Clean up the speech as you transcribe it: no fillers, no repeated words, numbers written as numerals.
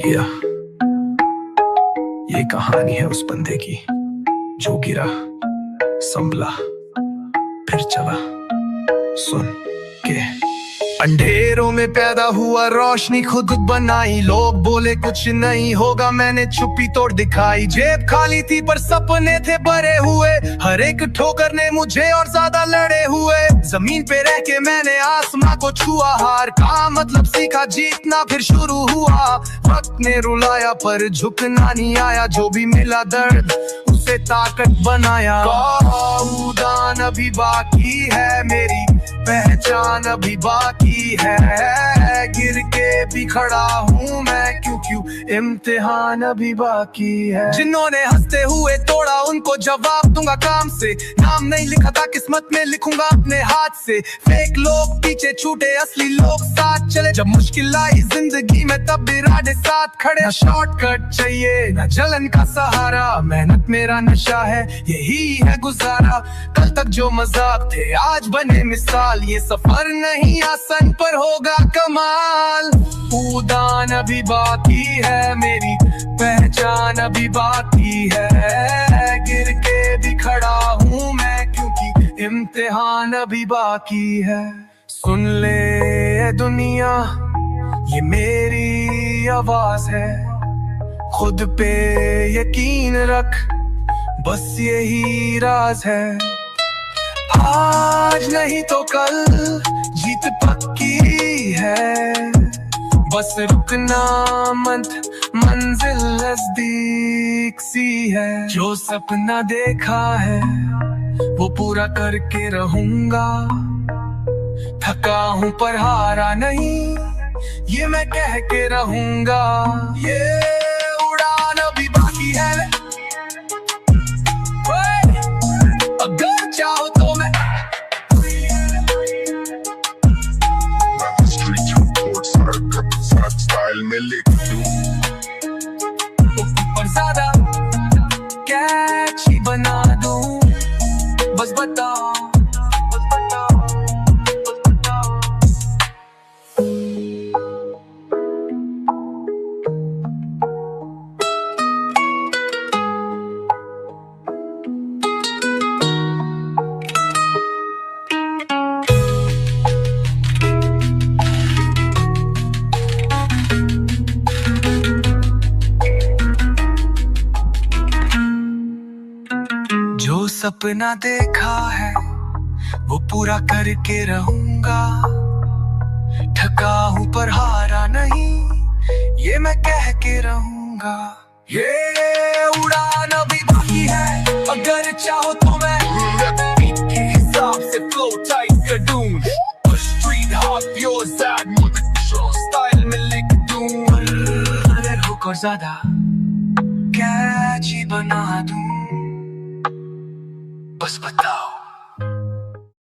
या ये कहानी है उस बंदे की जो गिरा, संभला, फिर चला। सुन के अंधेरों में पैदा हुआ, रोशनी खुद बनाई। लोग बोले कुछ नहीं होगा, मैंने छुपी तोड़ दिखाई। जेब खाली थी पर सपने थे भरे हुए, हर एक ठोकर ने मुझे और ज्यादा लड़े हुए। जमीन पे रह के मैंने आसमां को छुआ, हार का मतलब सीखा, जीतना फिर शुरू हुआ। वक्त ने रुलाया पर झुकना नहीं आया, जो भी मिला दर्द उसे ताकत बनाया। उड़ान अभी बाकी है, मेरी पहचान अभी बाकी है। गिर के भी खड़ा हूँ मैं, क्यों इम्तिहान अभी बाकी है। जिन्होंने हंसते हुए तोड़ा उनको जवाब दूंगा काम से। नाम नहीं लिखा था किस्मत में, लिखूंगा अपने हाथ से। फेक लोग पीछे छूटे, असली लोग साथ चले। जब मुश्किल आई जिंदगी में तब इरादे साथ खड़े। ना शॉर्टकट चाहिए ना जलन का सहारा, मेहनत मेरा नशा है, यही है गुजारा। कल तक जो मजाक थे आज बने मिसाल, ये सफर नहीं आसान पर होगा कमाल। उड़ान अभी बाकी है, मेरी पहचान अभी बाकी है। गिर के भी खड़ा हूँ मैं, क्योंकि इम्तिहान अभी बाकी है। सुन ले दुनिया, ये मेरी आवाज है। खुद पे यकीन रख, बस यही राज है। आज नहीं तो कल जीत पक्की है, बस रुकना मत, मंजिल नजदीक सी है। जो सपना देखा है वो पूरा करके रहूंगा। थका हूँ पर हारा नहीं, ये मैं कह के रहूंगा। ये उड़ान अभी बाकी है, अगर चाहो तो मैं स्टाइल में लिख दूं, और ज्यादा कैची बना दूं। बस बताओ, बस बताओ, बस बताओ। जो सपना देखा है वो पूरा करके रहूंगा। थका हूँ पर हारा नहीं, ये मैं कह के रहूंगा। ये उड़ान अभी बाकी है, अगर चाहो तो मैं बीट के हिसाब से फ्लो टाइट कर दूं। स्ट्रीट हॉट प्योर सैड मुझे स्टाइल में लिख दूं। अगर हुक और ज्यादा कैची बना दूं। बस बताओ।